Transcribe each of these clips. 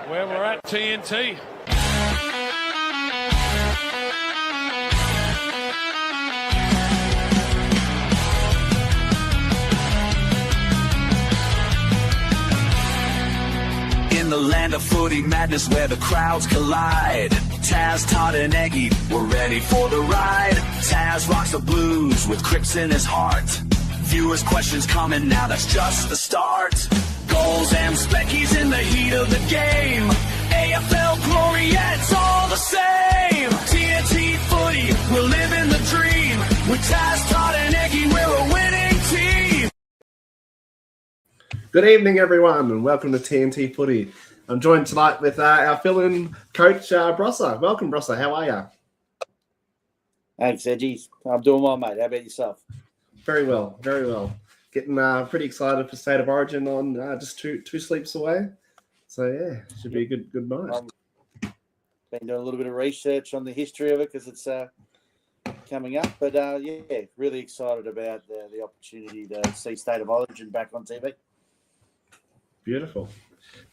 where we're at TNT. In the land of footy madness where the crowds collide, Taz, Todd and Eggy were ready for the ride. Taz rocks the blues with Crips in his heart. Viewers' questions coming now, that's just the start. Goals and speckies in the heat of the game. AFL glory, yeah, it's all the same. TNT Footy, we're living the dream. With Taz, Todd and Eggy, we're a winning team. Good evening, everyone, and welcome to TNT Footy. I'm joined tonight with our fill-in coach, BROSSA. Welcome, BROSSA. How are you? Thanks, Edgy. I'm doing well, mate. How about yourself? Very well, very well. Getting pretty excited for State of Origin on just two sleeps away. So, yeah, should be a good night. Been doing a little bit of research on the history of it because it's coming up. But, yeah, really excited about the opportunity to see State of Origin back on TV. Beautiful.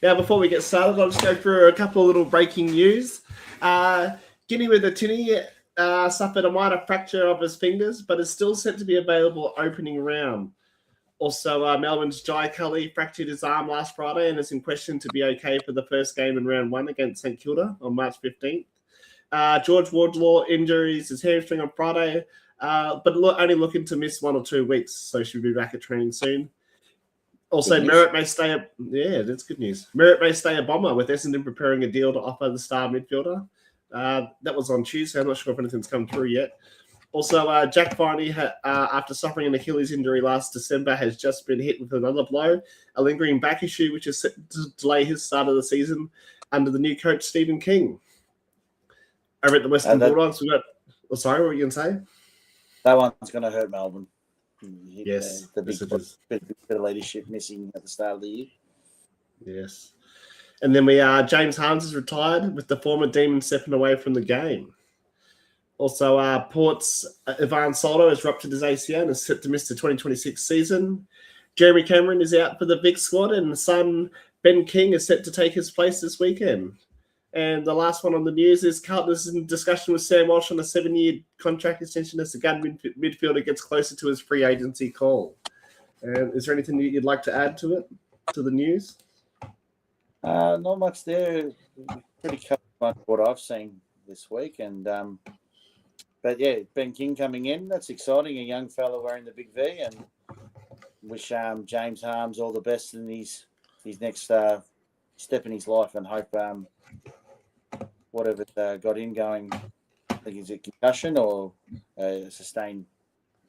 Now, before we get started, I'll just go through a couple of little breaking news. Guinea with a tinny suffered a minor fracture of his fingers, but is still set to be available opening round. Also, Melbourne's Jai Cully fractured his arm last Friday and is in question to be okay for the first game in round 1 against St Kilda on March 15th. George Wardlaw injuries his hamstring on Friday, but only looking to miss 1 or 2 weeks, so should be back at training soon. Also, Merritt may stay that's good news. Merritt may stay a Bomber with Essendon preparing a deal to offer the star midfielder. That was on Tuesday. I'm not sure if anything's come through yet. Also, Jack Viney, after suffering an Achilles injury last December, has just been hit with another blow, a lingering back issue, which is set to delay his start of the season under the new coach, Stephen King. Over at the Western Bulldogs, we've got... Oh, sorry, what were you going to say? That one's going to hurt Melbourne. Yes. The big bit of leadership missing at the start of the year. Yes. And then James Harms is retired with the former Demon stepping away from the game. Also, Port's Ivan Soldo has ruptured his ACL and is set to miss the 2026 season. Jeremy Cameron is out for the Vic squad, and the son, Ben King, is set to take his place this weekend. And the last one on the news is Carlton is in discussion with Sam Walsh on a 7-year contract extension as the gun midfielder gets closer to his free agency call. And is there anything you'd like to add to it, to the news? Not much there. Pretty covered by what I've seen this week. And but yeah, Ben King coming in. That's exciting. A young fella wearing the big V, and wish James Harms all the best in his next step in his life, and hope whatever got him going. I think it's a concussion or a sustained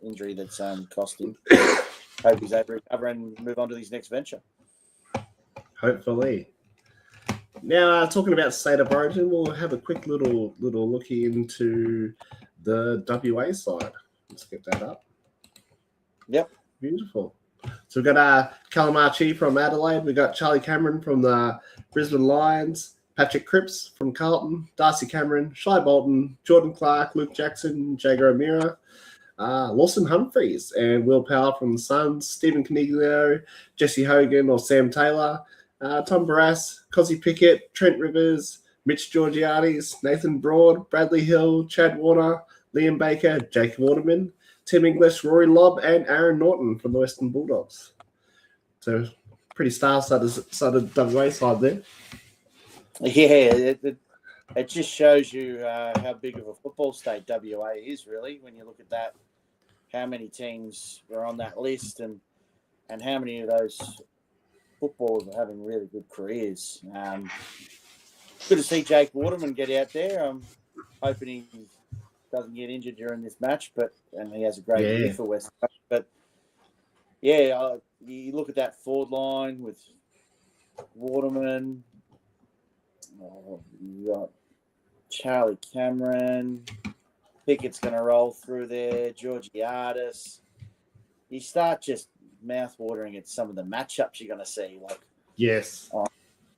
injury that's cost him. Hope he's able to recover and move on to his next venture. Hopefully. Now, talking about State of Origin, we'll have a quick little looky into the WA side. Let's get that up. Yep. Beautiful. So we've got Callum Archie from Adelaide. We've got Charlie Cameron from the Brisbane Lions. Patrick Cripps from Carlton, Darcy Cameron, Shai Bolton, Jordan Clark, Luke Jackson, Jager O'Meara, Lawson Humphreys, and Will Powell from the Suns, Stephen Coniglio, Jesse Hogan or Sam Taylor, Tom Barras, Cozzy Pickett, Trent Rivers, Mitch Georgiades, Nathan Broad, Bradley Hill, Chad Warner, Liam Baker, Jacob Waterman, Tim English, Rory Lobb, and Aaron Norton from the Western Bulldogs. So pretty star-studded WA side there. Yeah, it just shows you how big of a football state WA is, really, when you look at that, how many teams are on that list and how many of those footballers are having really good careers. Good to see Jake Waterman get out there. I'm hoping he doesn't get injured during this match, and he has a great year for West Coast. But, yeah, you look at that forward line with Waterman. You got Charlie Cameron, Pickett's going to roll through there, Georgiades. You start just mouth-watering at some of the matchups you're going to see, like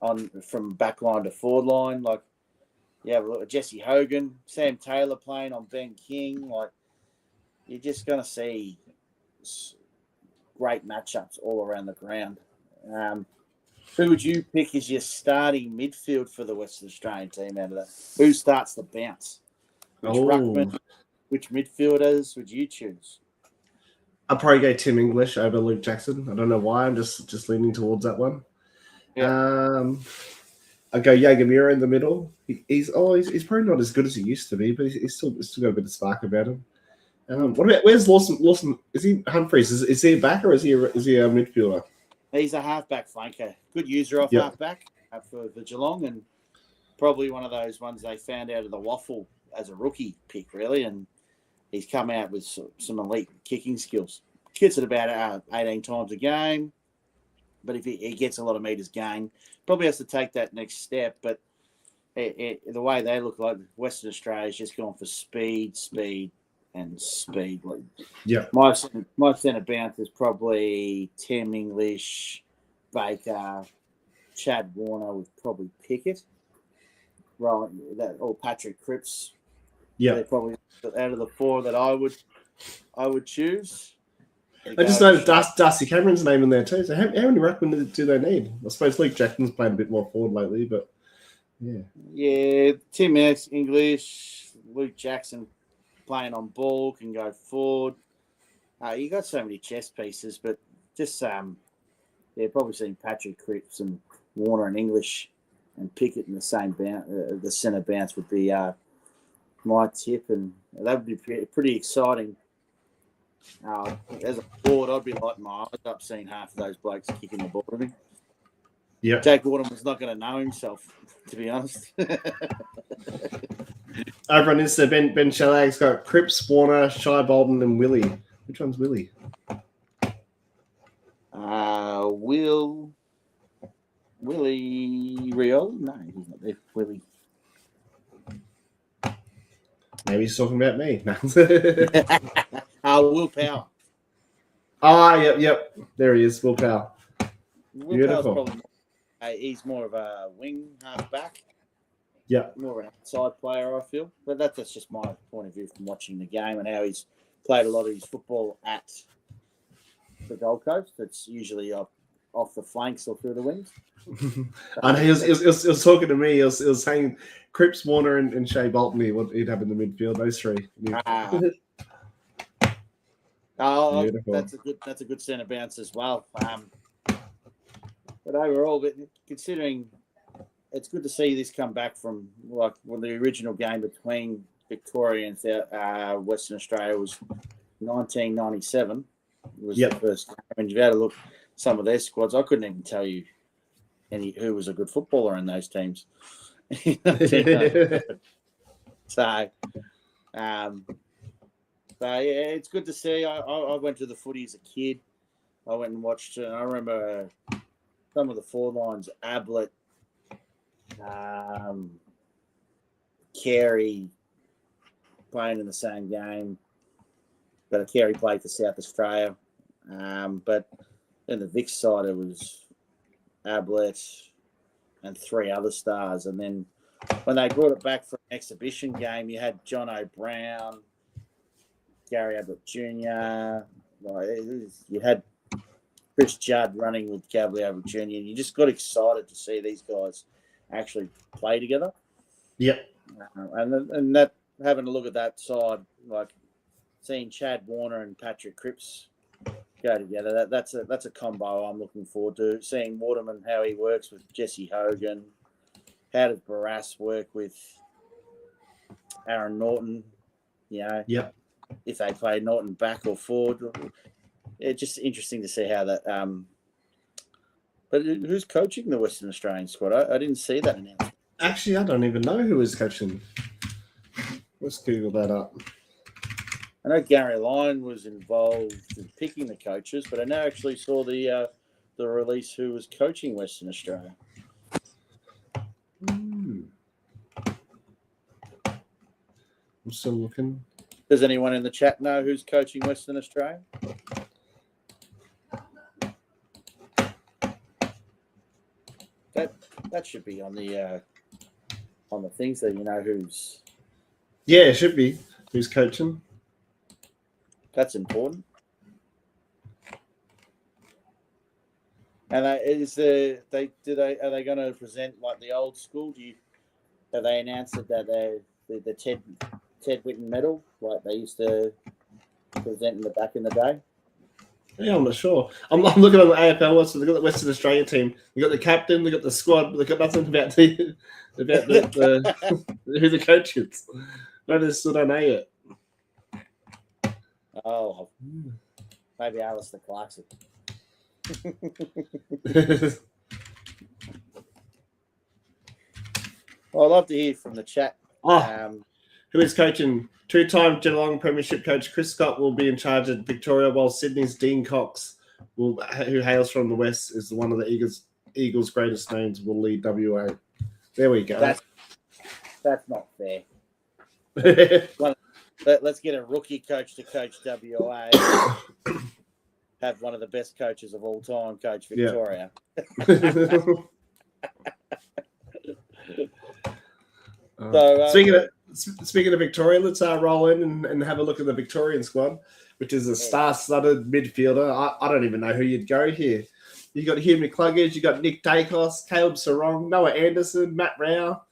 on from back line to forward line. Like, yeah, Jesse Hogan, Sam Taylor playing on Ben King. Like, you're just going to see great matchups all around the ground. Who would you pick as your starting midfield for the Western Australian team out of that? Who starts the bounce? Which ruckman, which midfielders would you choose? I'd probably go Tim English over Luke Jackson. I don't know why. I'm just leaning towards that one. Yeah. I'd go Jagamira in the middle. He's probably not as good as he used to be, but he's still got a bit of spark about him. What about where's Lawson? Lawson, is he Humphreys? Is he a backer or is he a midfielder? He's a halfback flanker. Good user off halfback for Geelong, and probably one of those ones they found out of the waffle as a rookie pick, really. And he's come out with some elite kicking skills. Kicks it about 18 times a game, but if he gets a lot of metres gained, probably has to take that next step. But the way they look like, Western Australia's just gone for speed. Yeah. My centre bounce is probably Tim English, Baker, Chad Warner with probably Pickett, right? Or Patrick Cripps. Yeah. They're probably out of the four that I would choose. I just noticed Darcy Cameron's name in there too. So how many ruckmen do they need? I suppose Luke Jackson's played a bit more forward lately, but yeah. Yeah, Tim English, Luke Jackson playing on ball, can go forward. You got so many chess pieces, but just probably seeing Patrick Cripps and Warner and English and Pickett in the same bounce, the centre bounce would be my tip, and that would be pretty exciting. As a forward, I'd be lighting my eyes up seeing half of those blokes kicking the ball to me. Yeah, Jake Waterman's not going to know himself, to be honest. Over on Insta, Ben Shellag's got Cripps, Warner, Shai Bolden, and Willie. Which one's Willie? Willie Riol? No, he's not there. Willie. Maybe he's talking about me. Will Power. Yep. There he is, Will Power. Beautiful. Probably, he's more of a wing halfback. Yeah. More of an outside player, I feel. But that's just my point of view from watching the game and how he's played a lot of his football at the Gold Coast. It's usually off the flanks or through the wings. And he was talking to me. He was saying Cripps, Warner, and Shea Bolton. He'd have in the midfield. Those three. That's a good centre bounce as well. But overall, considering it's good to see this come back from the original game between Victoria and Western Australia was 1997. Was the first game, and you've had a look at some of their squads. I couldn't even tell you who was a good footballer in those teams. So it's good to see. I went to the footy as a kid. I went and watched it. And I remember some of the forward lines: Ablett, Carey playing in the same game. But Carey played for South Australia. But in the Vic side, it was Ablett and three other stars. And then when they brought it back for an exhibition game, you had John O'Brien, Gary Ablett Jr. You had Chris Judd running with Gary Ablett Jr. And you just got excited to see these guys actually play together. Yep. And that having a look at that side, like seeing Chad Warner and Patrick Cripps go together, that's a combo I'm looking forward to. Seeing Waterman, how he works with Jesse Hogan. How does Barras work with Aaron Norton? Yep. If they play Norton back or forward. It's just interesting to see how that. But who's coaching the Western Australian squad? I didn't see that announcement. Actually, I don't even know who is coaching. Let's Google that up. I know Gary Lyon was involved in picking the coaches, but I never actually saw the release who was coaching Western Australia. I'm still looking. Does anyone in the chat know who's coaching Western Australia? That should be on the things that you know who's. Yeah, it should be. Who's coaching? That's important. And are they going to present like the old school? Have they announced that the Ted Whitten medal like they used to present back in the day? Yeah, I'm not sure. I'm looking at the AFL. So they've got the Western Australia team. They got the captain. They got the squad. But they got nothing about the who the coach is. No, they still don't know yet. Oh, maybe Alistair Clarkson. Well, I'd love to hear from the chat. Who is coaching? Two-time Geelong Premiership coach Chris Scott will be in charge at Victoria, while Sydney's Dean Cox, who hails from the West, is one of the Eagles' greatest names, will lead WA. There we go. That's not fair. Let's get a rookie coach to coach WA. Have one of the best coaches of all time coach Victoria. Yeah. So speaking of Victoria, let's roll in and have a look at the Victorian squad, which is a star-studded midfielder. I don't even know who you'd go here. You got Hugh McCluggage, you got Nick Dacos, Caleb Sarong, Noah Anderson, Matt Rao,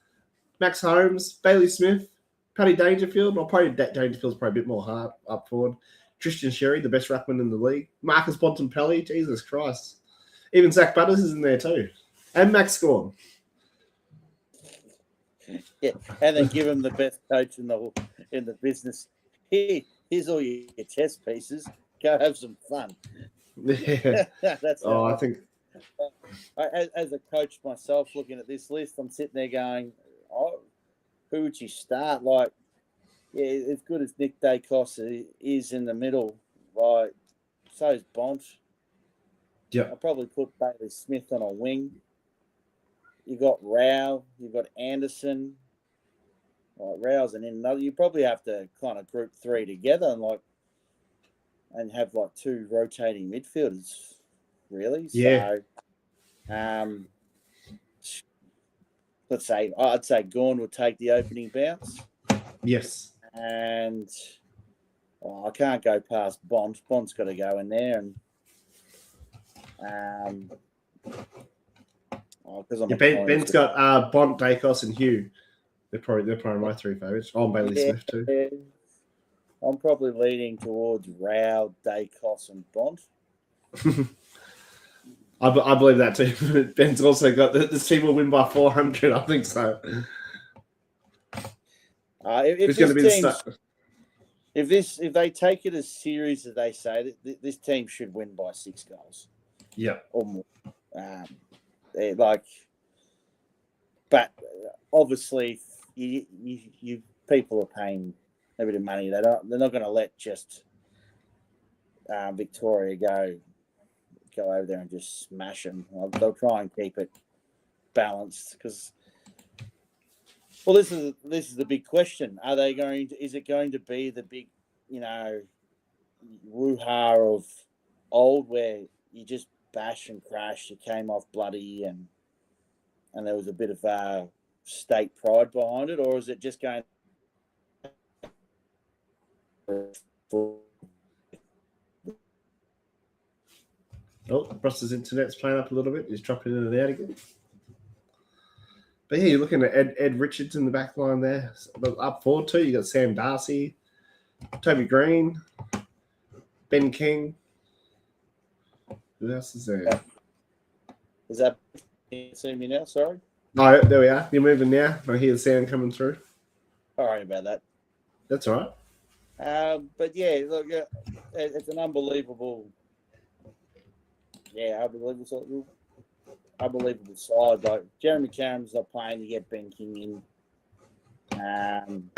Max Holmes, Bailey Smith, Paddy Dangerfield. Well, probably Dangerfield's probably a bit more hard up forward. Tristan Sherry, the best ruckman in the league. Marcus Bontempelli, Jesus Christ. Even Zach Butters is in there too. And Max Scorn. Yeah, and then give him the best coach in the business. Here's all your test pieces. Go have some fun. Yeah. I think as a coach myself, looking at this list, I'm sitting there going, "Oh, who would you start?" Like, yeah, as good as Nick Dacos is in the middle, right? So is Bont. Yeah, I'll probably put Bailey Smith on a wing. You got Rao, you got Anderson. Like Rao's and another. You probably have to kind of group three together and have like two rotating midfielders, really. Yeah. So, I'd say Gawn would take the opening bounce. Yes. And I can't go past Bont. Bont's got to go in there, and Ben's got Bont, Dacos, and Hugh. They're probably my three favourites. Oh, Bailey Smith too. Yeah. I'm probably leaning towards Rao, Dacos, and Bont. I believe that too. Ben's also got this team will win by 400. I think so. If they take it as serious as they say, this team should win by 6 goals. Yeah, or more. But obviously, you people are paying a bit of money. They're not going to let just Victoria go over there and just smash them. They'll try and keep it balanced because. Well, this is the big question. Is it going to be the big, woo-ha of old where you just bash and crash, you came off bloody and there was a bit of state pride behind it, or is it just going Brossa's internet's playing up a little bit. He's dropping in and out again. But yeah, you're looking at Ed Richards in the back line there. But up forward too, you got Sam Darcy, Toby Green, Ben King. Who else is there? Is that? Can you see me now? Sorry. Oh, there we are. You're moving now. I hear the sound coming through. Sorry about that. That's all right. But yeah, look, it's an unbelievable. Yeah, unbelievable side. Like Jeremy Cameron's not playing to get Ben King in.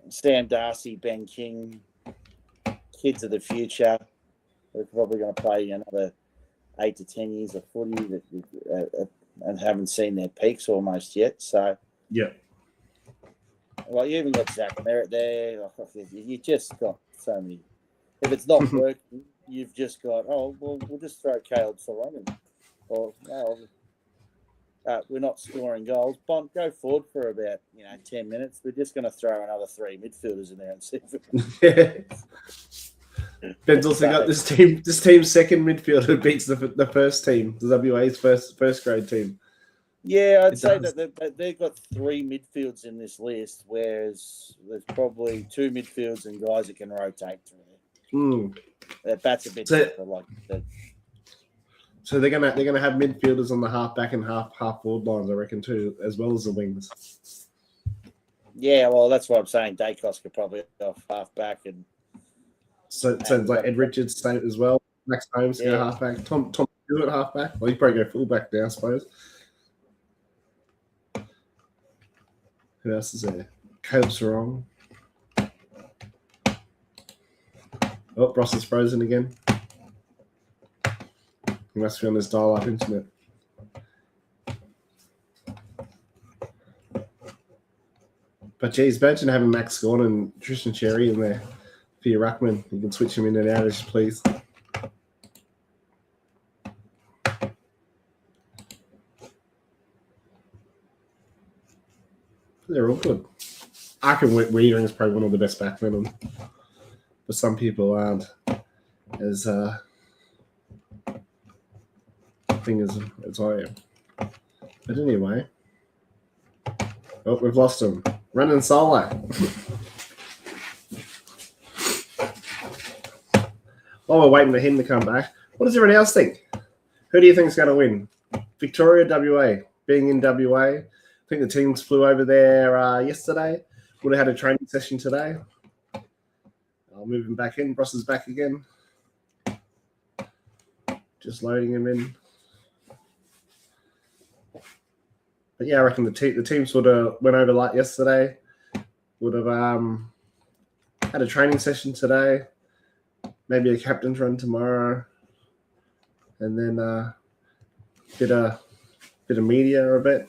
Sam Darcy, Ben King, kids of the future. They're probably going to play another 8 to 10 years of footy and haven't seen their peaks almost yet. So yeah, well, you even got Zach Merritt there. You just got so many. If it's not working, you've just got we'll just throw Caleb Sarong in. Or no, we're not scoring goals. Bont, go forward for about 10 minutes. We're just going to throw another 3 midfielders in there and see if it Ben's also got this team's second midfielder beats the first team, the WA's first grade team. Yeah, I'd say that they've got 3 midfields in this list, whereas there's probably 2 midfields and guys that can rotate through. That's a bit different, like that. So they're gonna have midfielders on the half back and half forward lines, I reckon, too, as well as the wings. Yeah, well, that's what I'm saying. Dacos could probably off half back, and so like Ed Richards stayed as well. Max Holmes go half back. Tom Stewart half back. Well, he probably go full back now, I suppose. Who else is there? Caleb's wrong. Oh, Ross is frozen again. He must be on his dial-up internet. But geez, imagine having Max Scorn and Tristan Cherry in there for your ruckman. You can switch them in and out as you please. They're all good. I reckon Wiedering is probably one of the best backmen, but some people aren't as thing as I am. But anyway, oh, we've lost him. Running solo. While we're waiting for him to come back, what does everyone else think? Who do you think is going to win? Victoria, WA. Being in WA, I think the teams flew over there yesterday. Would have had a training session today. I'll move him back in. Bross is back again. Just loading him in. But yeah, I reckon the teams would have went over like yesterday. Would have had a training session today. Maybe a captain's run tomorrow. And then bit of media a bit.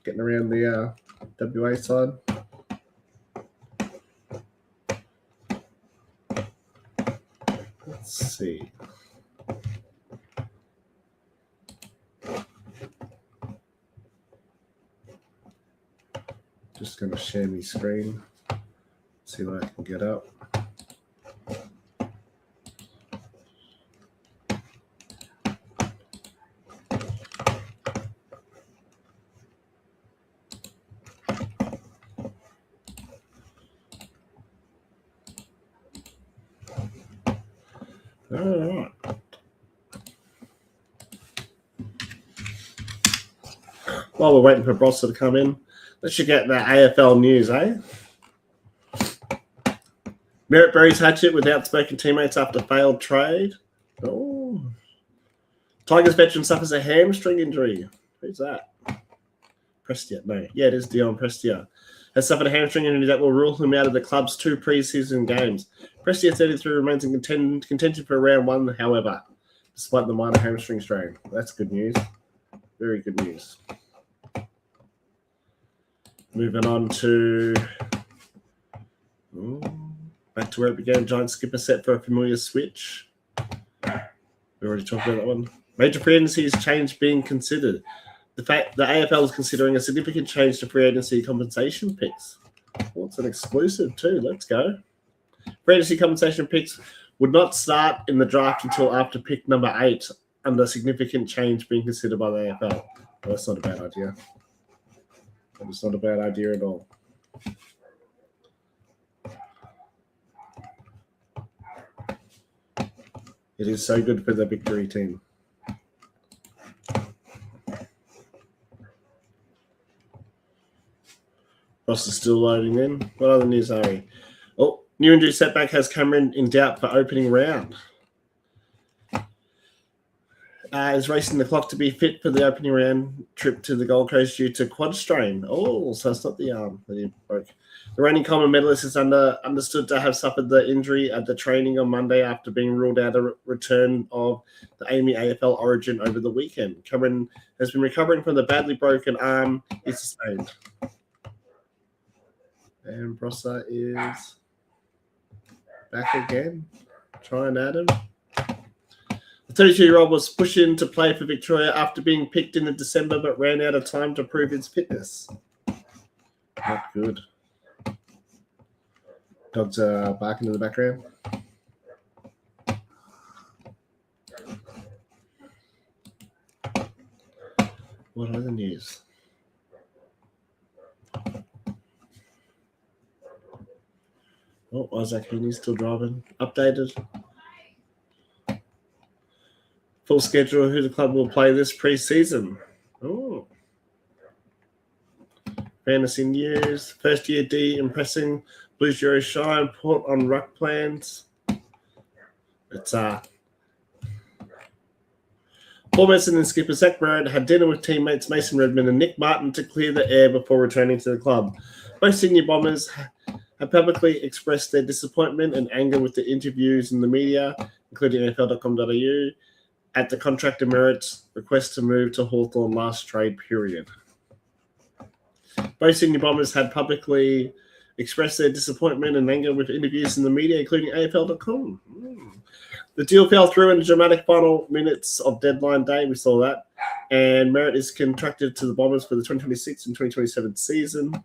Getting around the WA side. Let's see. Just going to share my screen. See what I can get up. All right. While we're waiting for BROSSA to come in, let's get the AFL news, eh? Merritt buries hatchet with outspoken teammates after failed trade. Oh. Tigers veteran suffers a hamstring injury. Who's that? Prestia. No. Yeah, it is Dion Prestia. Has suffered a hamstring injury that will rule him out of the club's 2 preseason games. Prestia, 33, remains in contention for round 1, however, despite the minor hamstring strain. That's good news. Very good news. Moving on to back to where it began. Giants skipper set for a familiar switch. We already talked about that one. Major free agency change being considered. The fact the AFL is considering a significant change to free agency compensation picks. Oh, it's an exclusive too. Let's go. Free agency compensation picks would not start in the draft until after pick number 8, under significant change being considered by the AFL. Well, that's not a bad idea. It's not a bad idea at all. It is so good for the victory team. Ross is still loading in. What other news are we? Oh, new injury setback has Cameron in doubt for opening round. Is racing the clock to be fit for the opening round trip to the Gold Coast due to quad strain. Oh, so it's not the arm that he broke. The reigning common medalist is understood to have suffered the injury at the training on Monday after being ruled out a return of the AAMI AFL origin over the weekend. Cameron has been recovering from the badly broken arm he sustained. And BROSSA is back again. Trying at him. The 32-year-old was pushed in to play for Victoria after being picked in December but ran out of time to prove his fitness. Not good. Dogs are barking in the background. What other news? Oh, Isaac Heaney's still driving. Updated. Full schedule of who the club will play this pre-season. Oh. Fantasy news. First year D impressing. Blues Euro Shine. Port on ruck plans. It's Paul Mason and skipper Zach Barrett had dinner with teammates Mason Redmond and Nick Martin to clear the air before returning to the club. Both senior Bombers have publicly expressed their disappointment and anger with the interviews in the media, including NFL.com.au, at the contractor Merritt's request to move to Hawthorn last trade period. Both senior Bombers had publicly expressed their disappointment and anger with interviews in the media, including AFL.com. The deal fell through in the dramatic final minutes of deadline day. We saw that. And Merritt is contracted to the Bombers for the 2026 and 2027 season,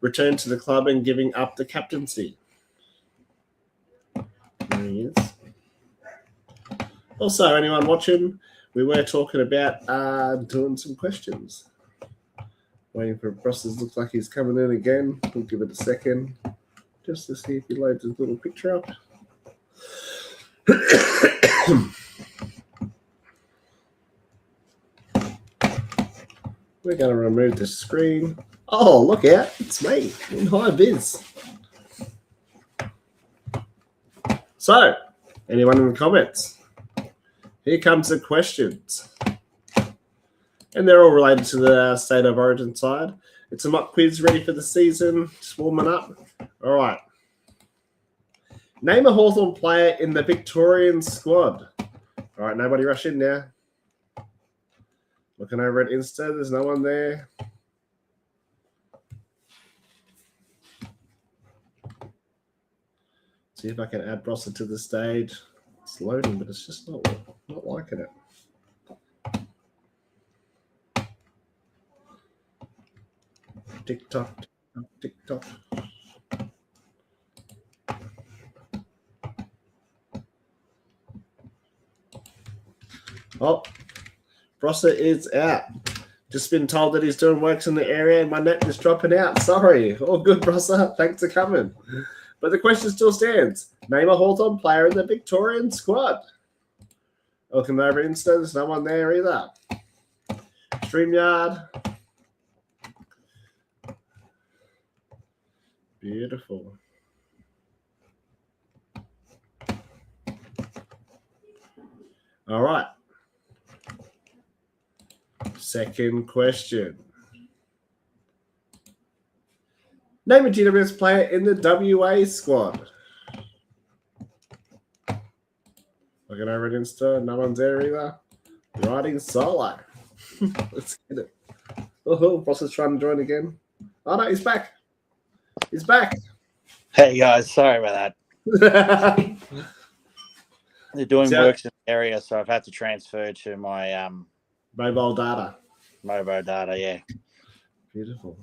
returned to the club and giving up the captaincy. There he is. Also, anyone watching, we were talking about doing some questions. Waiting for Brosses. Looks like he's coming in again. We'll give it a second just to see if he loads his little picture up. We're going to remove the screen. Oh, look out. It's me in high vis. So, anyone in the comments? Here comes the questions. And they're all related to the State of Origin side. It's a mock quiz ready for the season. Just warming up. All right. Name a Hawthorn player in the Victorian squad. All right, nobody rush in now. Looking over at Insta, there's no one there. See if I can add Brossa to the stage. It's loading, but it's just not liking it. TikTok, TikTok. Oh, Brossa is out. Just been told that he's doing works in the area and my net is dropping out. Sorry. All good, Brossa. Thanks for coming. But the question still stands. Name a Hawthorn player in the Victorian squad. Looking over Insta, there's no one there either. StreamYard. Beautiful. All right. Second question. Name a GWS player in the WA squad. Looking over at Insta, no one's there either. Riding solo. Let's get it. Oh, Boss is trying to join again. Oh no, he's back. He's back. Hey guys, sorry about that. They're doing works in the area, so I've had to transfer to my mobile data. Mobile data, yeah. Beautiful.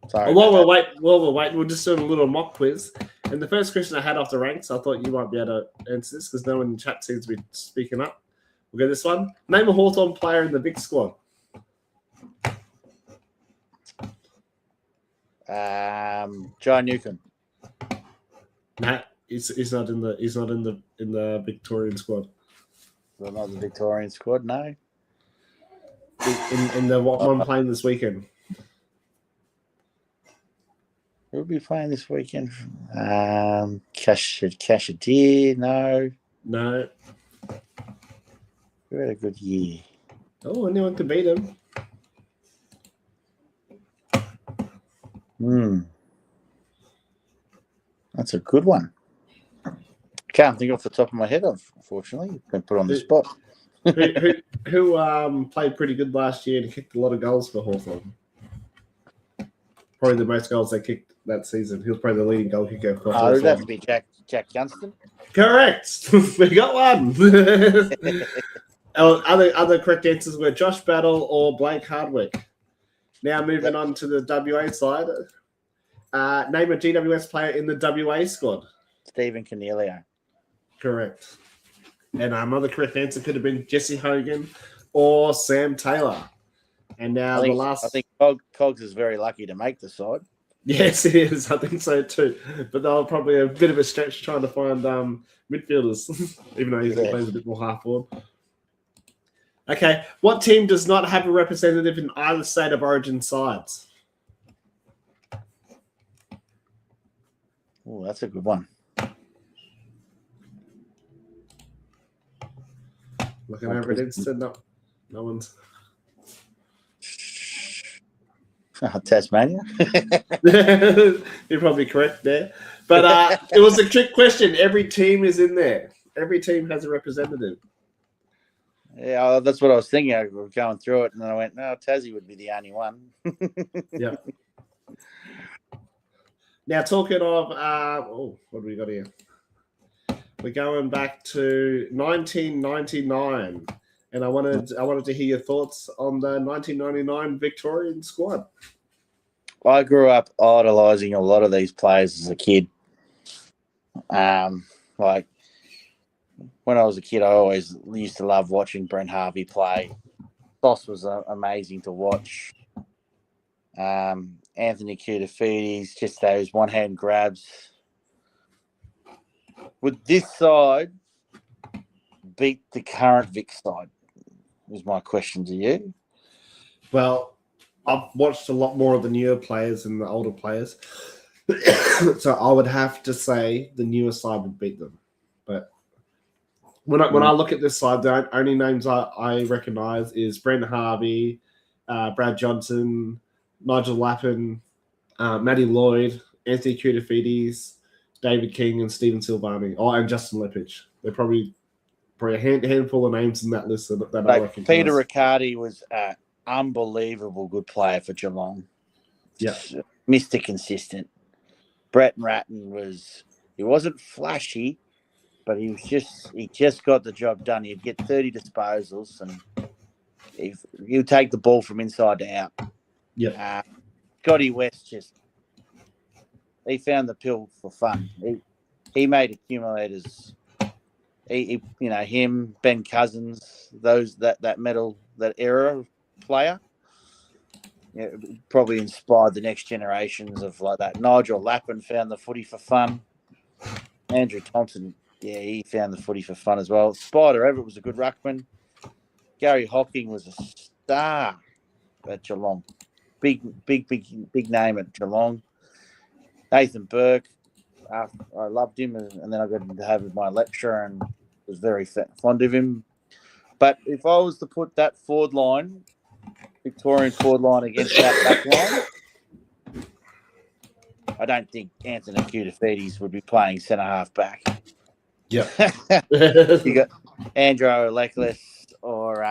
Sorry. While we're waiting, we're just doing a little mock quiz. And the first question I had off the ranks, I thought you might be able to answer this because no one in the chat seems to be speaking up. We'll get this one. Name a Hawthorn player in the big squad. John Newcomb. Nah, he's not in the Victorian squad. Well, not the Victorian squad, no. In the one playing this weekend. Who'll be playing this weekend? Cashier, no. No. We had a good year. Oh, anyone can beat him. That's a good one. Can't think off the top of my head, unfortunately. Been put on the spot. who played pretty good last year and kicked a lot of goals for Hawthorn? Probably the most goals they kicked that season. He was probably the leading goal kicker for Hawthorn. It would have to be Jack Johnston. Correct. We got one. Other correct answers were Josh Battle or Blake Hardwick. Now moving on to the WA side. Name a GWS player in the WA squad. Stephen Cornelio. Correct. And another correct answer could have been Jesse Hogan or Sam Taylor. And now I think Cogs is very lucky to make the side. Yes, it is. I think so too. But they'll probably a bit of a stretch trying to find midfielders, even though he plays a bit more half forward. Okay, what team does not have a representative in either state of origin sides? Oh, that's a good one. Looking over at Instant, no one's. Tasmania. You're probably correct there. But it was a trick question. Every team is in there. Every team has a representative. Yeah, that's what I was thinking. I was going through it, and then I went, no, Tassie would be the only one. Yeah. Now, talking of, what do we got here? We're going back to 1999, and I wanted to hear your thoughts on the 1999 Victorian squad. I grew up idolising a lot of these players as a kid. Like when I was a kid, I always used to love watching Brent Harvey play. Boss was amazing to watch. Anthony Koutafidis, just those one-hand grabs. Would this side beat the current Vic side? Was my question to you. Well, I've watched a lot more of the newer players than the older players. So I would have to say the newer side would beat them. But when I look at this side, the only names I recognise is Brent Harvey, Brad Johnson, Nigel Lappin, Matty Lloyd, Anthony Koutafidis, David King, and Stephen Silvani. Oh, and Justin Lepage. They're probably a handful of names in that list that I recognise. Peter Riccardi was an unbelievable good player for Geelong. Yeah. Mr. Consistent. Brett Ratton he wasn't flashy, but he just got the job done. He'd get 30 disposals and he'd take the ball from inside to out. Yeah. Scotty West he found the pill for fun. He made accumulators. Him, Ben Cousins, that era player. Yeah, probably inspired the next generations of like that. Nigel Lappin found the footy for fun. Andrew Thompson, he found the footy for fun as well. Spider Everett was a good ruckman. Gary Hocking was a star at Geelong. Big name at Geelong. Nathan Burke, I loved him, and then I got to have my lecturer and was very fond of him. But if I was to put that forward line, Victorian forward line against that back line, I don't think Anthony Koutafidis would be playing centre half back. Yeah. You got Andrew Lekles or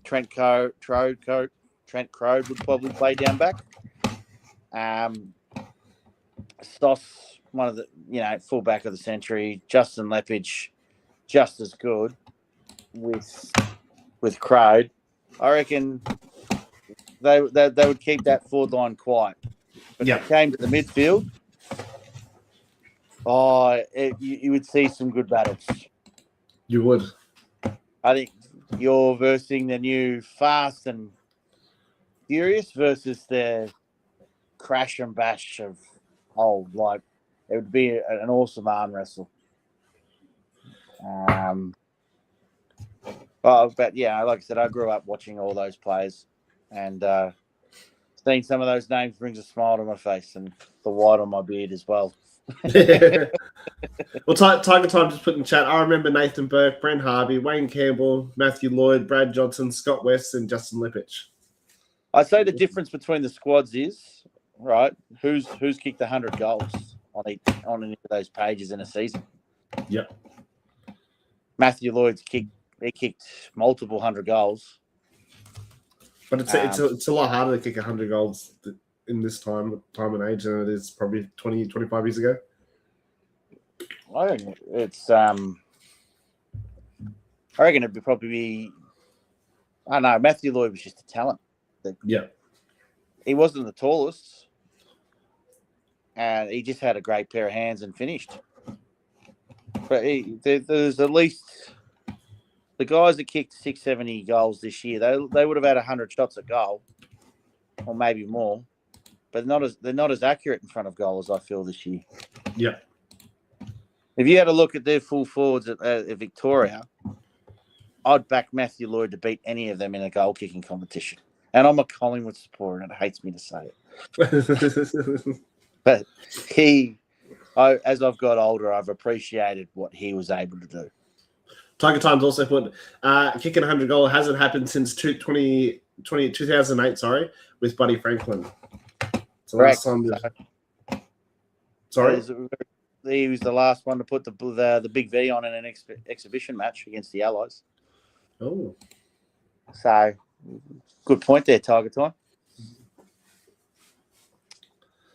Trent Crode would probably play down back. Stoss, one of the fullback of the century. Justin Lepage, just as good with Crode. I reckon they would keep that forward line quiet. But if it came to the midfield, you would see some good battles. You would. I think you're versing the new Fast and Furious versus the crash and bash of old. Like, it would be an awesome arm wrestle. But yeah, like I said, I grew up watching all those players, and seeing some of those names brings a smile to my face and the white on my beard as well. Well, Tiger Time just put in chat. I remember Nathan Burke, Brent Harvey, Wayne Campbell, Matthew Lloyd, Brad Johnson, Scott West, and Justin Lepage. I'd say the difference between the squads is right. Who's kicked 100 goals on any of those pages in a season? Yep. Matthew Lloyd's kicked multiple 100 goals. But it's a lot harder to kick 100 goals in this time and age than it is probably 20, 25 years ago. I reckon it'd probably be. I don't know. Matthew Lloyd was just a talent. Yeah. He wasn't the tallest, and he just had a great pair of hands and finished. But there's at least the guys that kicked 670 goals this year. They would have had 100 shots at goal. or maybe more, but they're not as accurate in front of goal as I feel this year. Yeah. If you had a look at their full forwards at Victoria, I'd back Matthew Lloyd to beat any of them in a goal kicking competition. And I'm a Collingwood supporter, and it hates me to say it. But as I've got older, I've appreciated what he was able to do. Tiger Times also put, kicking 100 goal hasn't happened since 2008, with Buddy Franklin. So last time. Sorry? He was the last one to put the big V on in an exhibition match against the Allies. Oh. So, good point there, Tiger Time.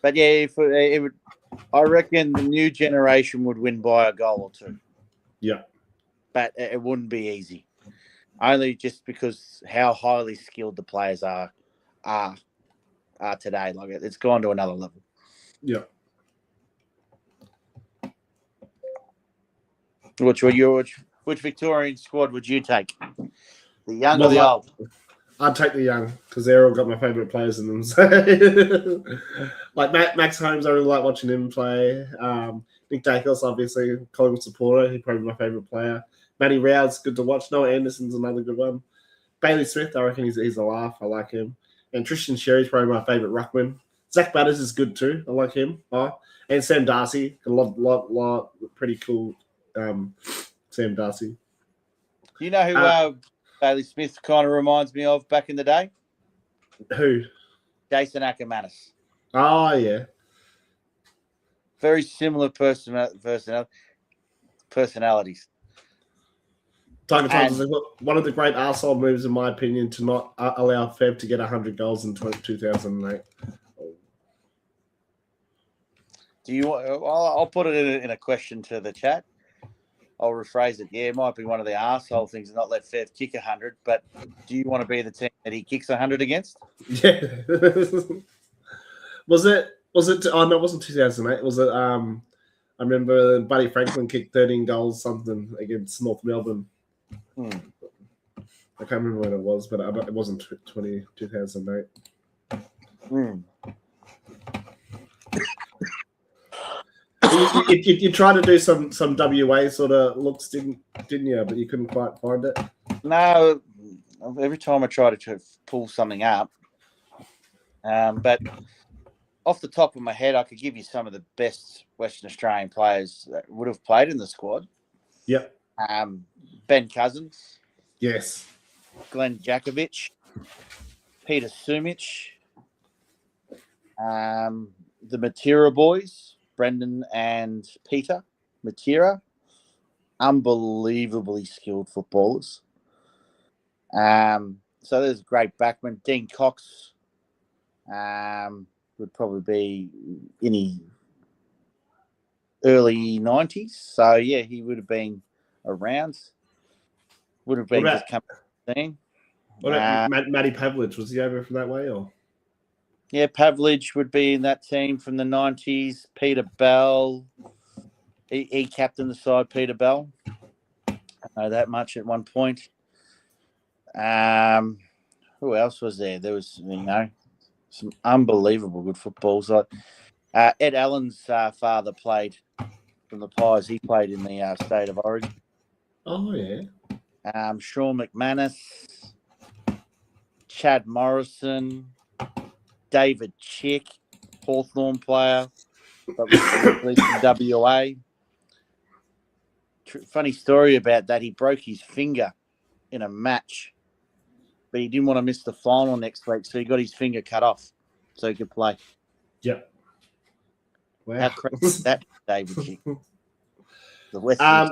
But yeah, I reckon the new generation would win by a goal or two. Yeah. But it wouldn't be easy. Only just because how highly skilled the players are today. Like it's gone to another level. Yeah. Which Victorian squad would you take? The young or the old? I'd take the young because they're all got my favourite players in them. So, like Max Holmes, I really like watching him play. Nick Dacos, obviously, Collingwood supporter. He's probably my favourite player. Matty Rowe's good to watch. Noah Anderson's another good one. Bailey Smith, I reckon he's a laugh. I like him. And Tristan Sherry's probably my favourite ruckman. Zach Batters is good too. I like him. And Sam Darcy, a lot, pretty cool. Sam Darcy. Do you know who Bailey Smith kind of reminds me of back in the day? Who? Jason Ackermanis. Oh, yeah. Very similar personalities. Tiger Times is one of the great arsehole moves, in my opinion, to not allow Feb to get 100 goals in 2008. I'll put it in a question to the chat. I'll rephrase it. Yeah, it might be one of the arsehole things to not let Fev kick 100, but do you want to be the team that he kicks 100 against? Yeah. Was it? Oh, no, it wasn't 2008. Was it? I remember Buddy Franklin kicked 13 goals something against North Melbourne. I can't remember when it was, but it wasn't 2008. You tried to do some WA sort of looks, didn't you? But you couldn't quite find it. No, every time I try to pull something up, but off the top of my head, I could give you some of the best Western Australian players that would have played in the squad. Yep. Ben Cousins. Yes. Glenn Jakovich. Peter Sumich. The Matera boys. Brendan and Peter Matera, unbelievably skilled footballers. So there's a great backman. Dean Cox would probably be in his early 90s. So, yeah, he would have been around. Would have been just coming to the scene. What about Matty Pavlich? Was he over from that way? Or? Yeah, Pavlich would be in that team from the 90s. Peter Bell. He captained the side, Peter Bell. I know that much at one point. Who else was there? There was, some unbelievable good footballs. Ed Allen's father played from the Pies. He played in the state of Oregon. Oh, yeah. Sean McManus. Chad Morrison. David Chick, Hawthorn player, but was released in WA. Funny story about that. He broke his finger in a match, but he didn't want to miss the final next week, so he got his finger cut off so he could play. Yep. Wow. How crazy is that, David Chick? The Western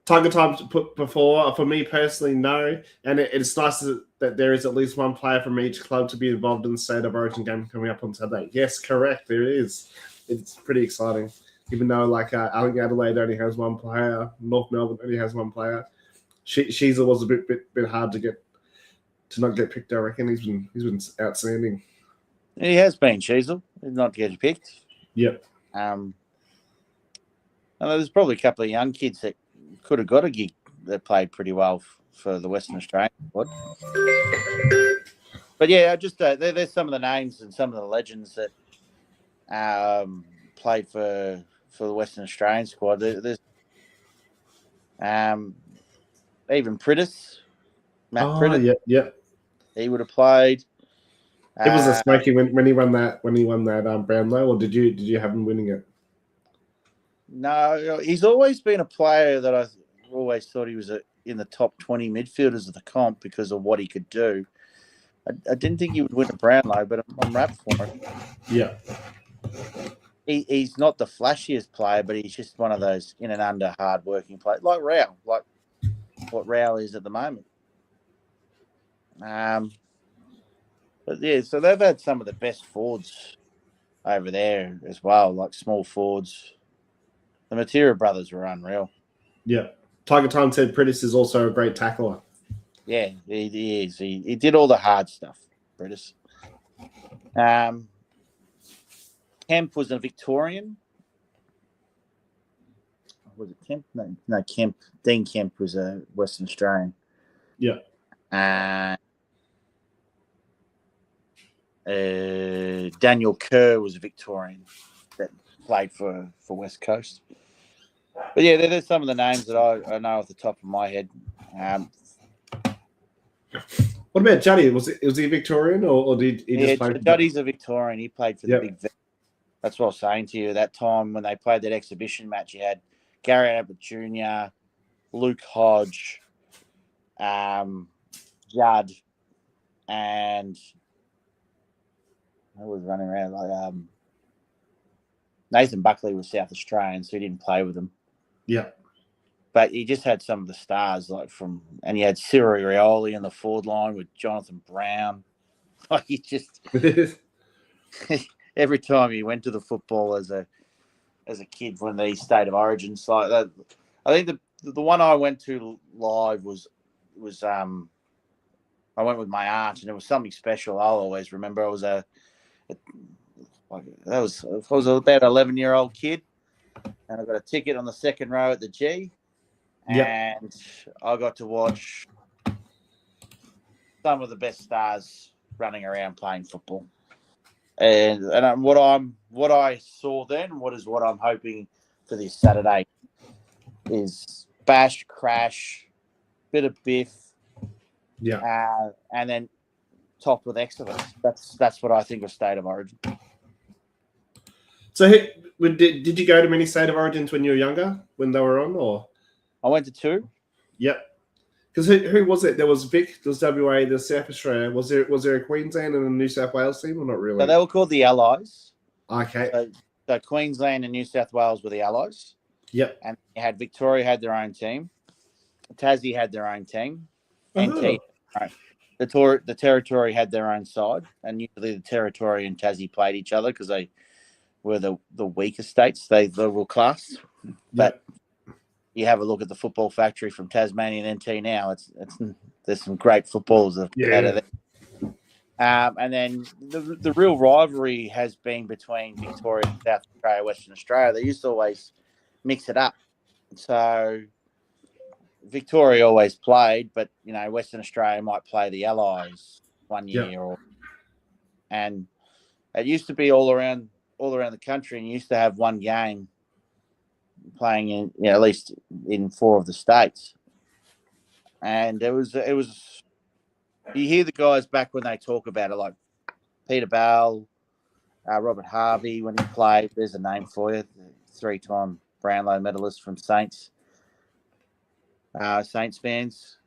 Tiger Times put before, for me personally, no. And it's nice that there is at least one player from each club to be involved in the State of Origin game coming up on Saturday. Yes, correct. There it is. It's pretty exciting. Even though, Adelaide only has one player, North Melbourne only has one player. Sheezel was a bit hard to not get picked, I reckon. He's been outstanding. He has been, Sheezel. He's not getting picked. Yep. There's probably a couple of young kids that could have got a gig that played pretty well for the Western Australian squad. But yeah, just there's some of the names and some of the legends that played for the Western Australian squad. There's even Priddis, Matt Oh, Priddis. yeah. He would have played. It was a smoky when he won that Brownlow, or did you have him winning it? No, he's always been a player that I always thought he was in the top 20 midfielders of the comp because of what he could do. I didn't think he would win a Brownlow, but I'm wrapped for him. Yeah. He's not the flashiest player, but he's just one of those in and under hard-working players, like Rao, like what Rao is at the moment. But yeah, so they've had some of the best forwards over there as well, like small forwards. The Matera brothers were unreal. Yeah. Tiger Time said Priddis is also a great tackler. Yeah, he is. He did all the hard stuff, Priddis. Kemp was a Victorian. Was it Kemp? No, Kemp. Dean Kemp was a Western Australian. Yeah. Daniel Kerr was a Victorian that played for West Coast. But yeah, there's some of the names that I know off the top of my head. What about Juddy? Was he Victorian or did he just play? Juddy's a Victorian. He played for the Big Vic. That's what I was saying to you. That time when they played that exhibition match, you had Gary Abbott Jr., Luke Hodge, Judd, and who was running around like Nathan Buckley was South Australian, so he didn't play with them. Yeah. But he just had some of the stars and he had Cyril Rioli in the forward line with Jonathan Brown. Like he just every time he went to the football as a kid when the State of Origins, like that, I think the one I went to live was I went with my aunt, and it was something special. I'll always remember. I was I was about 11-year-old kid, and I got a ticket on the second row at the G, and I got to watch some of the best stars running around playing football. And what I saw then, what I'm hoping for this Saturday is bash, crash, bit of biff, and then top with excellence. That's what I think of State of Origin. So, did you go to many State of Origins when you were younger, when they were on, or? I went to 2. Yep. Because who was it? There was Vic, there was WA, there's South Australia. Was there a Queensland and a New South Wales team, or not really? So they were called the Allies. Okay. So Queensland and New South Wales were the Allies. Yep. And Victoria had their own team. Tassie had their own team. NT, right. The Territory had their own side, and usually the Territory and Tassie played each other because they were the weaker states. They were classed. But you have a look at the football factory from Tasmanian NT now. There's some great footballers out of there. And then the real rivalry has been between Victoria and South Australia, Western Australia. They used to always mix it up. So Victoria always played, but Western Australia might play the Allies one year, and it used to be all around the country, and you used to have one game playing in at least in 4 of the states. And it was you hear the guys back when they talk about it, like Peter Bell, Robert Harvey when he played. There's a name for you, 3-time Brownlow medalist from Saints. Saints fans,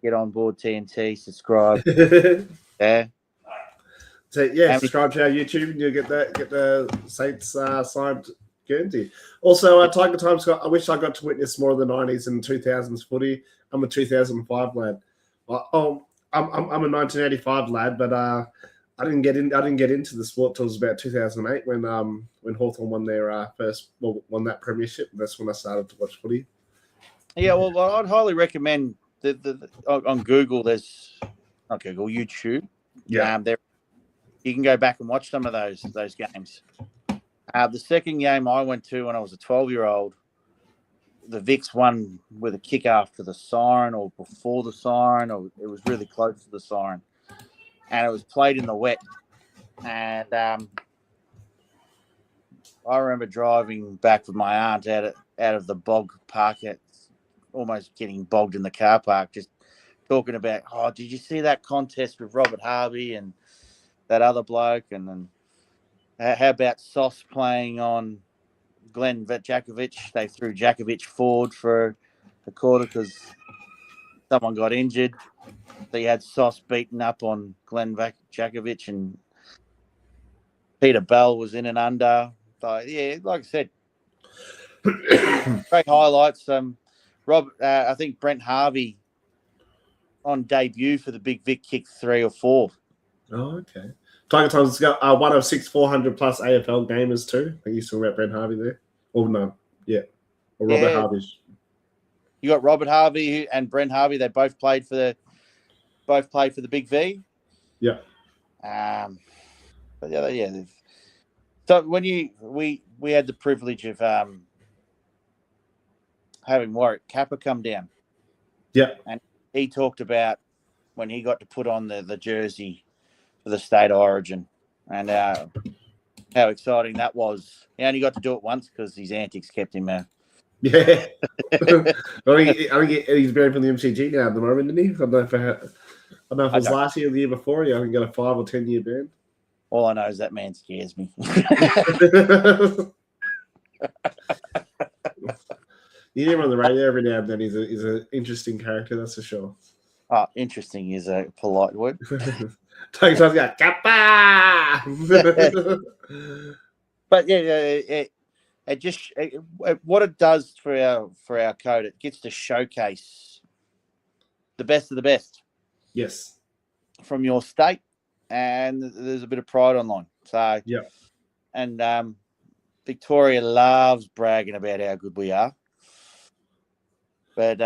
get on board TNT, subscribe. So subscribe to our YouTube and you'll get the Saints signed Guernsey. Also, Tiger Time Scott, I wish I got to witness more of the 90s and 2000s footy. I'm a 2005 lad. I'm a 1985 lad, but I didn't get into the sport till it was about 2008 when Hawthorn won their won that premiership. That's when I started to watch footy. Yeah, well, I'd highly recommend on Google. There's not Google, YouTube. Yeah, you can go back and watch some of those games. The second game I went to when I was a 12-year-old, the Vics won with a kick after the siren or before the siren, or it was really close to the siren. and it was played in the wet. And I remember driving back with my aunt out of the bog park, almost getting bogged in the car park, just talking about, oh, did you see that contest with Robert Harvey and that other bloke? And then how about Sauce playing on Glenn Jakovic? They threw Jakovic forward for a quarter because someone got injured. So you had Sauce beaten up on Glenn Jakovic, and Peter Bell was in and under. So, yeah, like I said, great highlights. I think Brent Harvey on debut for the Big Vic kicked 3 or 4. Oh, okay. Tiger Times got one of 6 400 plus AFL gamers too. I think you still about Brent Harvey there. Or no, yeah. Or Robert Harvey. You got Robert Harvey and Brent Harvey. They both played for the Big V. Yeah. But yeah. So when we had the privilege of having Warwick Kappa come down. Yeah. And he talked about when he got to put on the jersey for the state of origin and how exciting that was. He only got to do it once because his antics kept him Yeah. I think he's banned from the MCG now at the moment, isn't he? I don't know if it was last year or the year before. Yeah, I think he got a 5 or 10 year ban. All I know is that man scares me. You hear him on the radio every now and then. He's an interesting character, that's for sure. Oh, interesting is a polite word. Tiger Times got Kappa! But yeah, what it does for our code, it gets to showcase the best of the best. Yes. From your state, and there's a bit of pride online. So yeah, and Victoria loves bragging about how good we are. But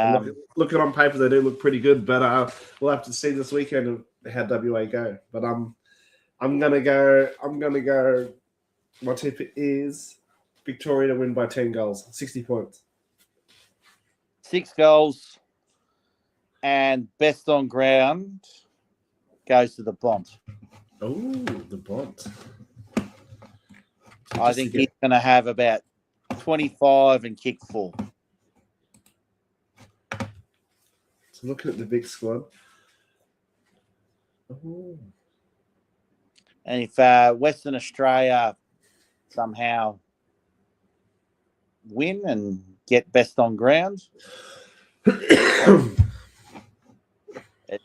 looking on paper, they do look pretty good. But we'll have to see this weekend how WA go. But I'm gonna go. My tip is Victoria to win by 10 goals, 60 points. 6 goals, and best on ground goes to the Bont. Oh, the Bont. I think he's going to have about 25 and kick 4. So looking at the big squad. Oh. And if Western Australia somehow win and get best on ground, it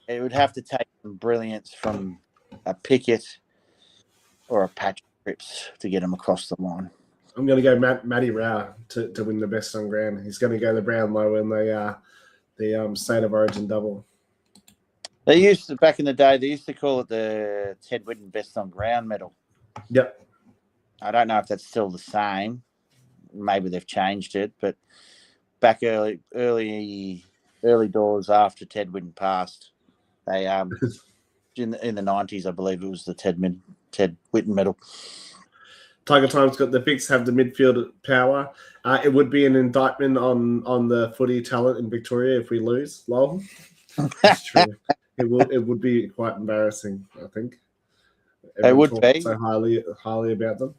would have to take some brilliance from a Pickett or a Patrick Cripps to get him across the line. I'm going to go Matty Rao to win the best on ground. He's going to go the Brownlow in the State of Origin double. They used to, back in the day, they used to call it the Ted Whitten Best on Ground medal. Yep. I don't know if that's still the same. Maybe they've changed it, but back early doors after Ted Whitten passed, they in the 90s, I believe it was the Ted Whitten medal. Tiger Times got the Vicks have the midfield power. It would be an indictment on the footy talent in Victoria if we lose. Lol. That's true. It would be quite embarrassing, I think. Everyone would be so highly about them.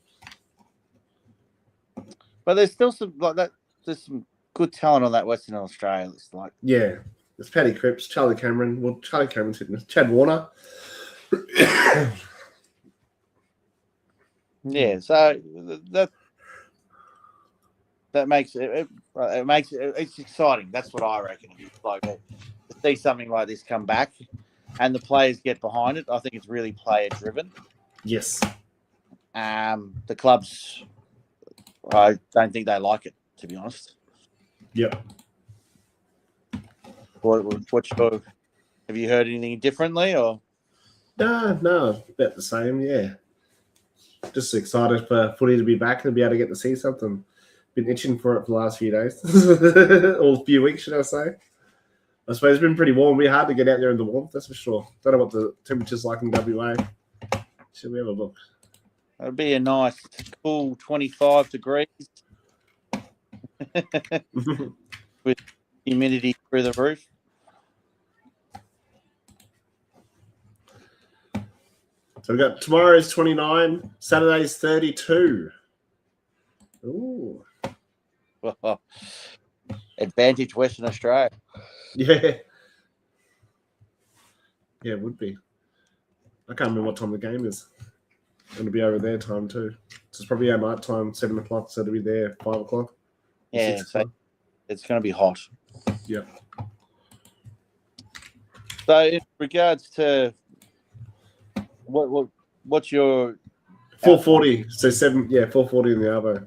But there's still some like that. There's some good talent on that Western Australia list. Like there's Paddy Cripps, Charlie Cameron. Well, Charlie Cameron's hitting us. Chad Warner. Yeah, so that makes it's exciting. That's what I reckon. It's like to see something like this come back, and the players get behind it. I think it's really player driven. Yes. The clubs, I don't think they like it, to be honest. Yep. Have you heard anything differently, or? No, about the same. Yeah. Just excited for footy to be back and be able to get to see something. Been itching for it for the last few days. Or a few weeks, should I say. I suppose it's been pretty warm. It'll be hard to get out there in the warmth, that's for sure. Don't know what the temperature's like in WA. Should we have a look? It'd be a nice, cool 25 degrees. With humidity through the roof. So we've got tomorrow's 29, Saturday's 32. Ooh. Advantage Western Australia. Yeah. Yeah, it would be. I can't remember what time the game is. It'll be over their time too. So it's probably our night time, 7 o'clock, so it'll be there 5 o'clock. Yeah, so it's going to be hot. Yeah. So in regards to what's your 4:40. So 4:40 in the Arvo.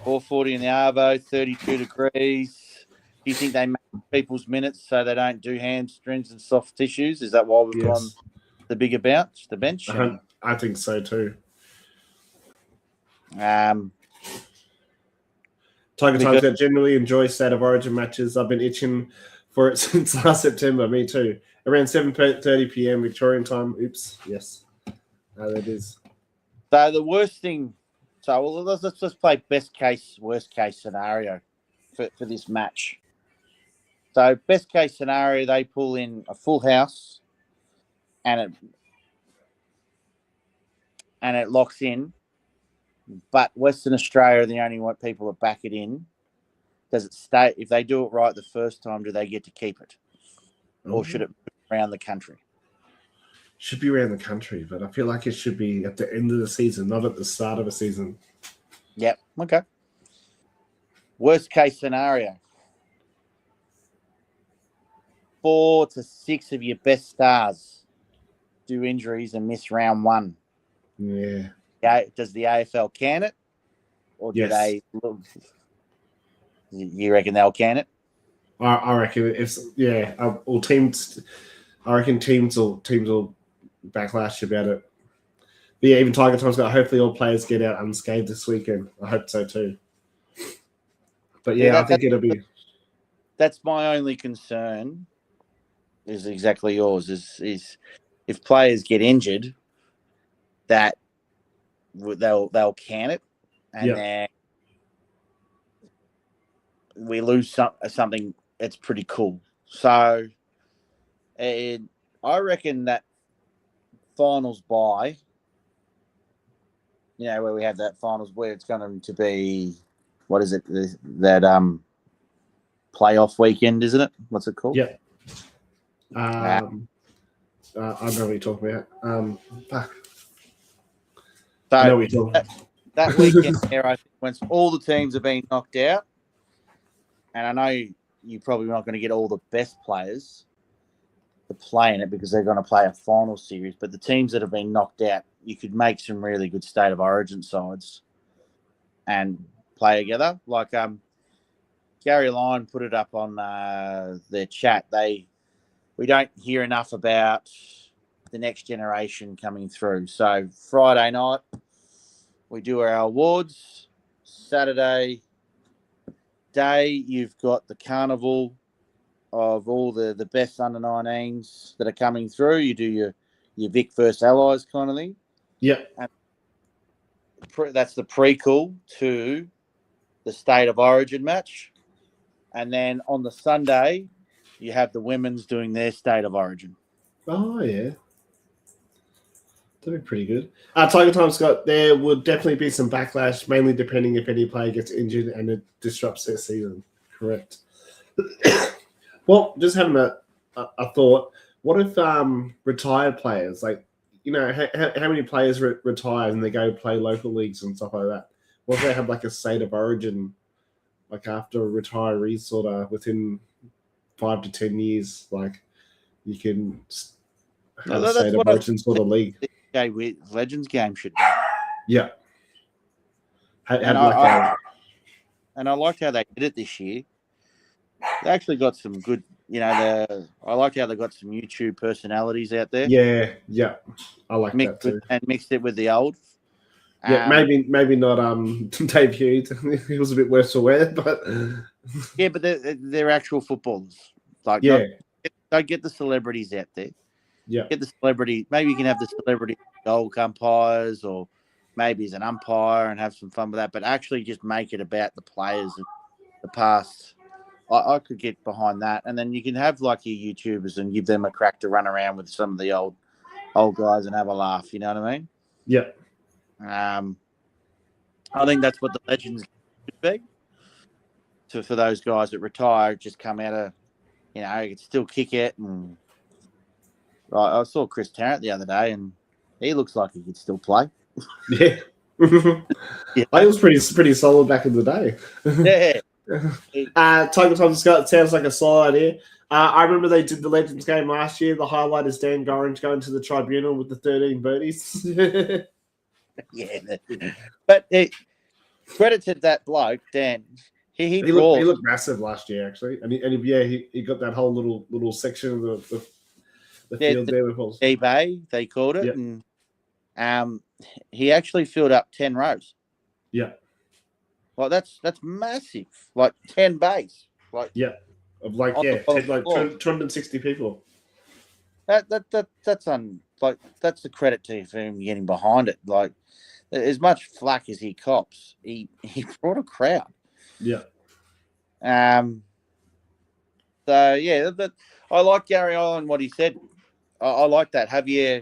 4:40 in the Arvo, 32 degrees. Do you think they make people's minutes so they don't do hamstrings and soft tissues? Is that why we've gone the bigger bench? I think so too. Um, Tiger Times that generally enjoy State of Origin matches. I've been itching for it since last September. Me too. Around 7:30 p.m. Victorian time. Oops. Yes. That is. So the worst thing. So let's play best case, worst case scenario for this match. So best case scenario, they pull in a full house, and it locks in. But Western Australia are the only one people that back it in. Does it stay? If they do it right the first time, do they get to keep it? Or should it move around the country? Should be around the country, but I feel like it should be at the end of the season, not at the start of a season. Yep. Okay. Worst case scenario. 4 to 6 of your best stars do injuries and miss round 1. Yeah. Does the AFL can it? Or do Yes. they look? You reckon they'll can it? I reckon all teams. I reckon teams will backlash about it. But yeah, even Tiger Times got. Hopefully, all players get out unscathed this weekend. I hope so too. But I think it'll be. That's my only concern. Is exactly yours. Is if players get injured, that they'll can it, and then we lose something that's pretty cool. So, I reckon that finals bye, where we have that finals where it's going to be, what is it, that playoff weekend, isn't it? What's it called? Yeah. I know what you're talking about. Fuck. So I know what you're talking about. That weekend there, I think, once all the teams have been knocked out, and I know you're probably not going to get all the best players to play in it because they're going to play a final series, but the teams that have been knocked out, you could make some really good State of Origin sides and play together. Like Gary Lyon put it up on their chat. We don't hear enough about the next generation coming through. So Friday night, we do our awards. Saturday day, you've got the carnival of all the best under 19s that are coming through. You do your Vic versus Allies kind of thing. Yeah. And that's the prequel to the State of Origin match. And then on the Sunday, you have the women's doing their State of Origin. Oh, yeah. That'd be pretty good. Tiger Time Scott, there would definitely be some backlash, mainly depending if any player gets injured and it disrupts their season. Correct. Well, just having a thought. What if retired players, like, how many players retire and they go play local leagues and stuff like that? What if they have like a State of Origin, like after a retiree sort of within 5 to 10 years, like you can have a State of Origin sort of league. Legends game should be. Yeah. And I liked how they did it this year. They actually got some good, I liked how they got some YouTube personalities out there. Yeah. I like that too. And mixed it with the old. Yeah, maybe not Dave Hughes. He was a bit worse for wear, but yeah, but they're actual footballers. Like, don't get the celebrities out there. Yeah, get the celebrity. Maybe you can have the celebrity goal umpires, or maybe as an umpire and have some fun with that. But actually, just make it about the players and the past. I could get behind that, and then you can have like your YouTubers and give them a crack to run around with some of the old old guys and have a laugh. You know what I mean? Yeah. I think that's what the legends should be. For those guys that retire, just come out of, you can still kick it. And I saw Chris Tarrant the other day, and he looks like he could still play. Yeah. Yeah. I was pretty solid back in the day. Yeah. Tiger Tom Scott sounds like a solid idea. I remember they did the Legends game last year. The highlight is Dan Gorringe going to the tribunal with the 13 birdies. Yeah. But credit to that bloke, Dan. He looked massive last year, actually. And he got that whole little section of the field there with balls. eBay, they called it. Yeah. And he actually filled up 10 rows. Yeah. Like that's massive. Like 10 bays. Like yeah. Of like 260 people. That's the credit to him getting behind it. Like as much flack as he cops, he brought a crowd. Yeah. So yeah, I like Gary Island what he said. I like that. Have your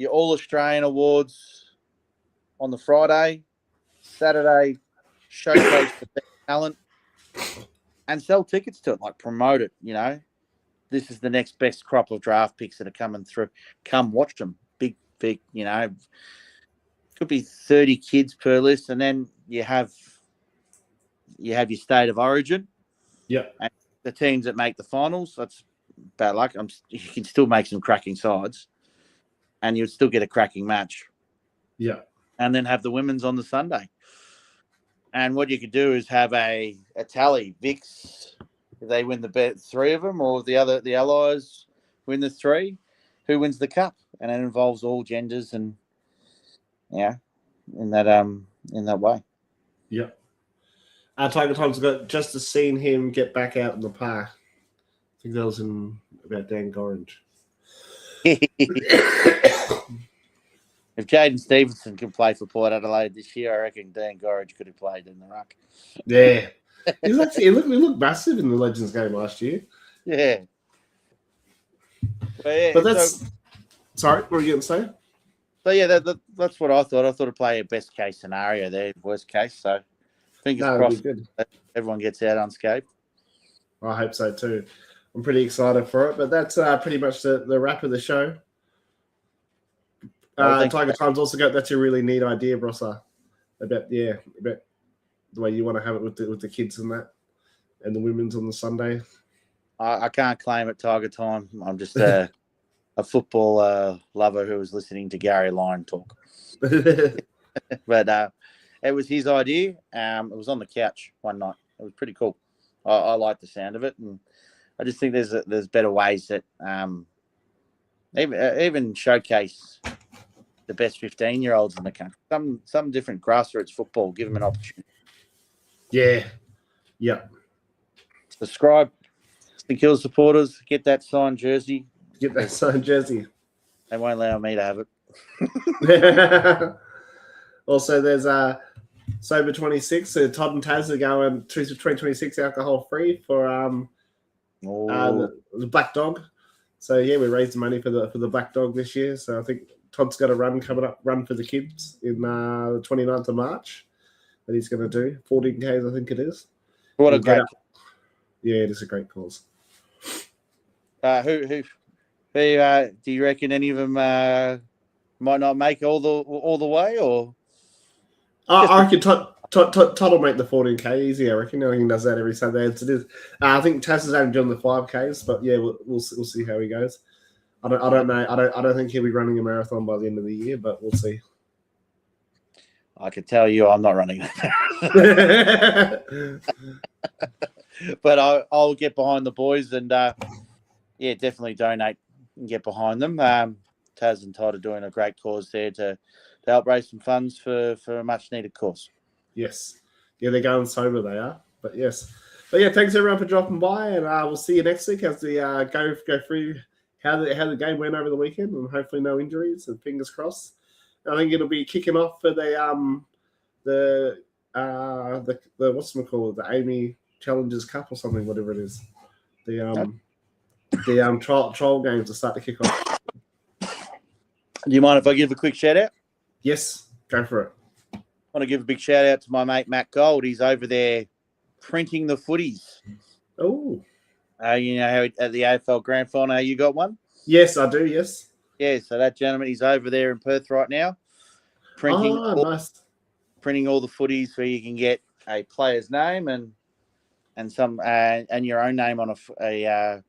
All Australian awards on the Friday, Saturday, showcase the talent, and sell tickets to it. Like promote it. This is the next best crop of draft picks that are coming through. Come watch them. Big. Could be 30 kids per list, and then you have your state of origin. Yeah. And the teams that make the finals, that's bad luck. You can still make some cracking sides, and you'd still get a cracking match. Yeah. And then have the women's on the Sunday. And what you could do is have a tally. Vicks, if they win the bet, 3 of them, or the allies win the 3, who wins the cup? And it involves all genders and in that way. Yeah. Tiger Tom's got just to seen him get back out in the park. I think that was about Dan Gorringe. If Jaden Stevenson can play for Port Adelaide this year, I reckon Dan Gorringe could have played in the ruck. Yeah. He looked massive in the Legends game last year. Yeah. But that's... Sorry, what were you going to say? So, yeah, that's what I thought. I thought I'd play a best case scenario there, worst case. So, fingers crossed that everyone gets out unscathed. I hope so too. I'm pretty excited for it. But that's pretty much the wrap of the show. Tiger Times also got that's a really neat idea, Brossa, about the way you want to have it with the kids and that, and the women's on the Sunday. I can't claim it Tiger Time. I'm just a football lover who was listening to Gary Lyon talk. But it was his idea. It was on the couch one night. It was pretty cool. I like the sound of it, and I just think there's better ways that even showcase the best 15-year-olds in the country. Some different grassroots football. Give them an opportunity. Yeah. Yeah. Subscribe. St Kilda supporters, get that signed jersey. Get that signed jersey. They won't allow me to have it. Also, there's Sober 26. So Todd and Taz are going to 2026 alcohol free for the Black Dog. So yeah, we raised money for the Black Dog this year. So I think Todd's got a run for the kids in the 29th of March that he's going to do. 14Ks, I think it is. What a great. Yeah, it is a great cause. Who do you reckon any of them might not make all the way, or? I reckon Todd will make the 14K easy. I reckon. I think he does that every Sunday. It is. I think Taz is only doing the 5Ks, but yeah, we'll see how he goes. I don't know. I don't think he'll be running a marathon by the end of the year, but we'll see. I can tell you, I'm not running that. But I'll get behind the boys and definitely donate and get behind them. Taz and Todd are doing a great cause there to help raise some funds for a much needed cause. Yes. Yeah, they're going sober, they are. But yes. But yeah, thanks everyone for dropping by, and we'll see you next week as we go through how the game went over the weekend, and hopefully no injuries, and fingers crossed. I think it'll be kicking off for the whatchamacallit, the Amy Challengers Cup or something, whatever it is. The trial games will start to kick off. Do you mind if I give a quick shout out? Yes, go for it. I want to give a big shout out to my mate Matt Gold. He's over there printing the footies. Oh, You know how at the AFL Grand Final, how you got one? yes, I do. Yes. Yeah, so that gentleman, he's over there in Perth right now, printing Nice. printing all the footies so you can get a player's name and some and your own name on a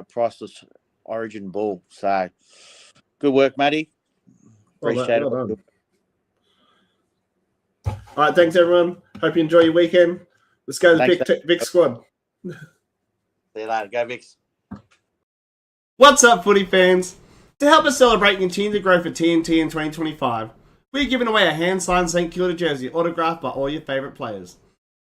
priceless Origin ball. So good work, Matty. Appreciate Well it. done. All right, thanks everyone. Hope you enjoy your weekend. Let's go to the big squad. See you later. Go Vicks. What's up, footy fans? To help us celebrate and continue to grow for TNT in 2025, we're giving away a hand-signed St Kilda jersey autographed by all your favourite players.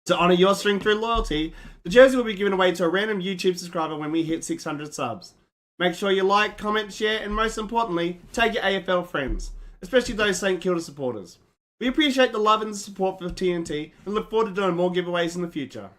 To honour your string through loyalty, the jersey will be given away to a random YouTube subscriber when we hit 600 subs. Make sure you like, comment, share, and most importantly, tag your AFL friends, especially those St Kilda supporters. We appreciate the love and the support for TNT and look forward to doing more giveaways in the future.